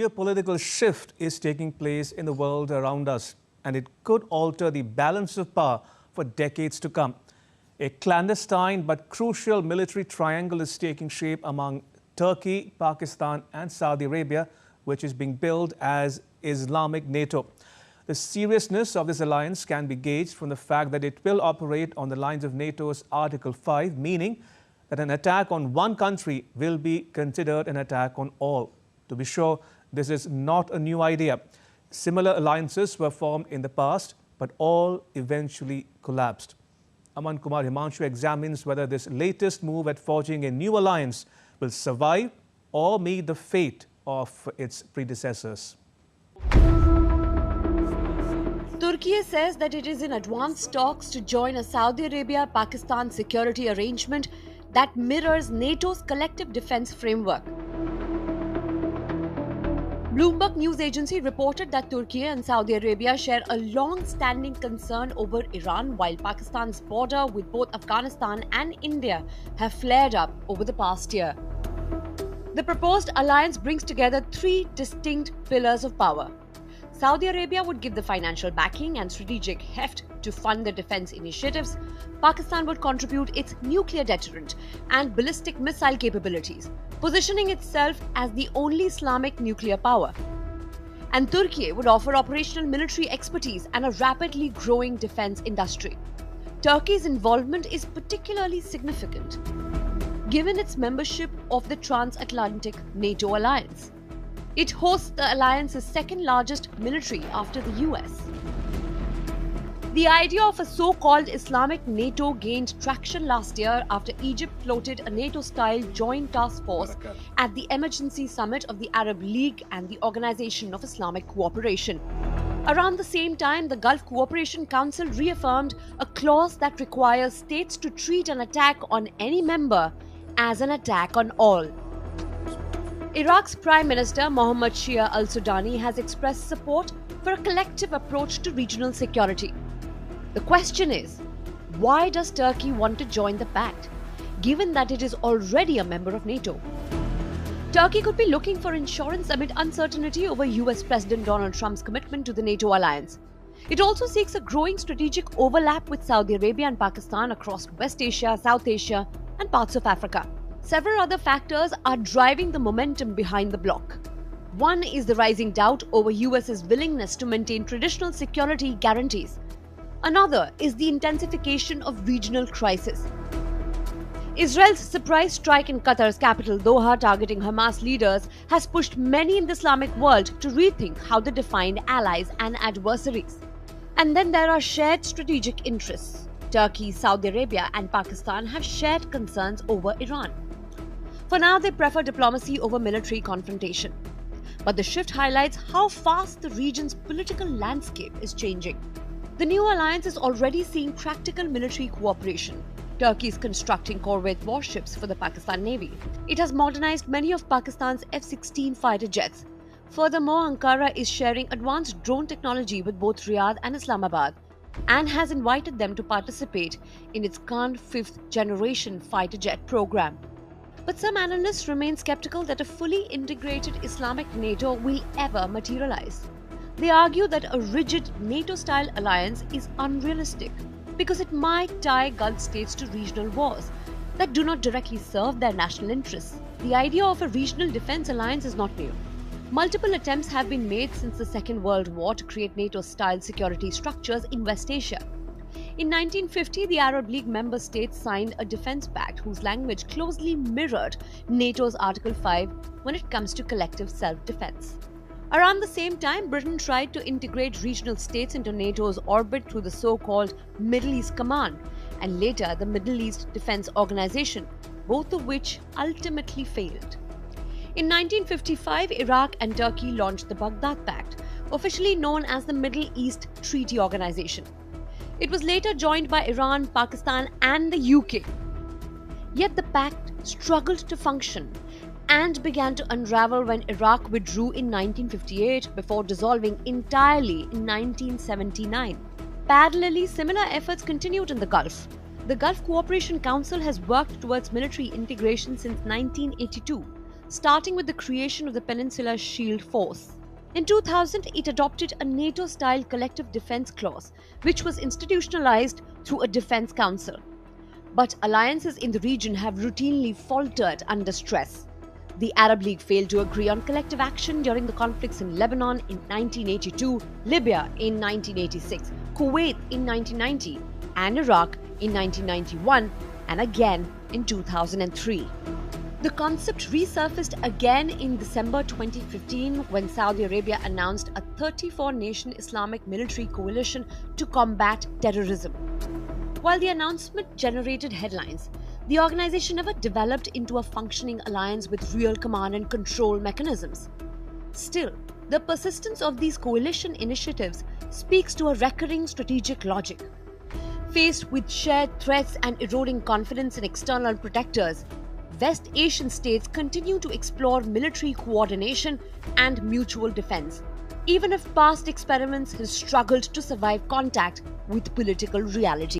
geopolitical shift is taking place in the world around us, and it could alter the balance of power for decades to come. A clandestine but crucial military triangle is taking shape among Turkey, Pakistan and Saudi Arabia, which is being billed as Islamic NATO. The seriousness of this alliance can be gauged from the fact that it will operate on the lines of NATO's Article 5, meaning that an attack on one country will be considered an attack on all. To be sure, this is not a new idea. Similar alliances were formed in the past, but all eventually collapsed. Aman Kumar Himanshu examines whether this latest move at forging a new alliance will survive or meet the fate of its predecessors. Turkey says that it is in advanced talks to join a Saudi Arabia-Pakistan security arrangement that mirrors NATO's collective defense framework. Bloomberg News Agency reported that Turkey and Saudi Arabia share a long-standing concern over Iran, while Pakistan's border with both Afghanistan and India have flared up over the past year. The proposed alliance brings together three distinct pillars of power. Saudi Arabia would give the financial backing and strategic heft to fund the defense initiatives. Pakistan would contribute its nuclear deterrent and ballistic missile capabilities, positioning itself as the only Islamic nuclear power. And Turkey would offer operational military expertise and a rapidly growing defense industry. Turkey's involvement is particularly significant, given its membership of the transatlantic NATO alliance. It hosts the alliance's second largest military after the US. The idea of a so-called Islamic NATO gained traction last year after Egypt floated a NATO-style joint task force at the emergency summit of the Arab League and the Organization of Islamic Cooperation. Around the same time, the Gulf Cooperation Council reaffirmed a clause that requires states to treat an attack on any member as an attack on all. Iraq's Prime Minister Mohammad Shia al-Sudani has expressed support for a collective approach to regional security. The question is, why does Turkey want to join the pact, given that it is already a member of NATO? Turkey could be looking for insurance amid uncertainty over US President Donald Trump's commitment to the NATO alliance. It also seeks a growing strategic overlap with Saudi Arabia and Pakistan across West Asia, South Asia, and parts of Africa. Several other factors are driving the momentum behind the bloc. One is the rising doubt over US's willingness to maintain traditional security guarantees. Another is the intensification of regional crisis. Israel's surprise strike in Qatar's capital Doha targeting Hamas leaders has pushed many in the Islamic world to rethink how they define allies and adversaries. And then there are shared strategic interests. Turkey, Saudi Arabia and Pakistan have shared concerns over Iran. For now, they prefer diplomacy over military confrontation. But the shift highlights how fast the region's political landscape is changing. The new alliance is already seeing practical military cooperation. Turkey is constructing corvette warships for the Pakistan Navy. It has modernized many of Pakistan's F-16 fighter jets. Furthermore, Ankara is sharing advanced drone technology with both Riyadh and Islamabad and has invited them to participate in its current fifth-generation fighter jet program. But some analysts remain skeptical that a fully integrated Islamic NATO will ever materialize. They argue that a rigid NATO-style alliance is unrealistic because it might tie Gulf states to regional wars that do not directly serve their national interests. The idea of a regional defense alliance is not new. Multiple attempts have been made since the Second World War to create NATO-style security structures in West Asia. In 1950, the Arab League member states signed a defense pact whose language closely mirrored NATO's Article 5 when it comes to collective self-defense. Around the same time, Britain tried to integrate regional states into NATO's orbit through the so-called Middle East Command and later the Middle East Defense Organization, both of which ultimately failed. In 1955, Iraq and Turkey launched the Baghdad Pact, officially known as the Middle East Treaty Organization. It was later joined by Iran, Pakistan and the UK. Yet the pact struggled to function and began to unravel when Iraq withdrew in 1958 before dissolving entirely in 1979. Parallelly, similar efforts continued in the Gulf. The Gulf Cooperation Council has worked towards military integration since 1982, starting with the creation of the Peninsula Shield Force. In 2000, it adopted a NATO-style collective defense clause, which was institutionalized through a defense council. But alliances in the region have routinely faltered under stress. The Arab League failed to agree on collective action during the conflicts in Lebanon in 1982, Libya in 1986, Kuwait in 1990, and Iraq in 1991, and again in 2003. The concept resurfaced again in December 2015 when Saudi Arabia announced a 34-nation Islamic military coalition to combat terrorism. While the announcement generated headlines, the organization never developed into a functioning alliance with real command and control mechanisms. Still, the persistence of these coalition initiatives speaks to a recurring strategic logic. Faced with shared threats and eroding confidence in external protectors, West Asian states continue to explore military coordination and mutual defense, even if past experiments have struggled to survive contact with political reality.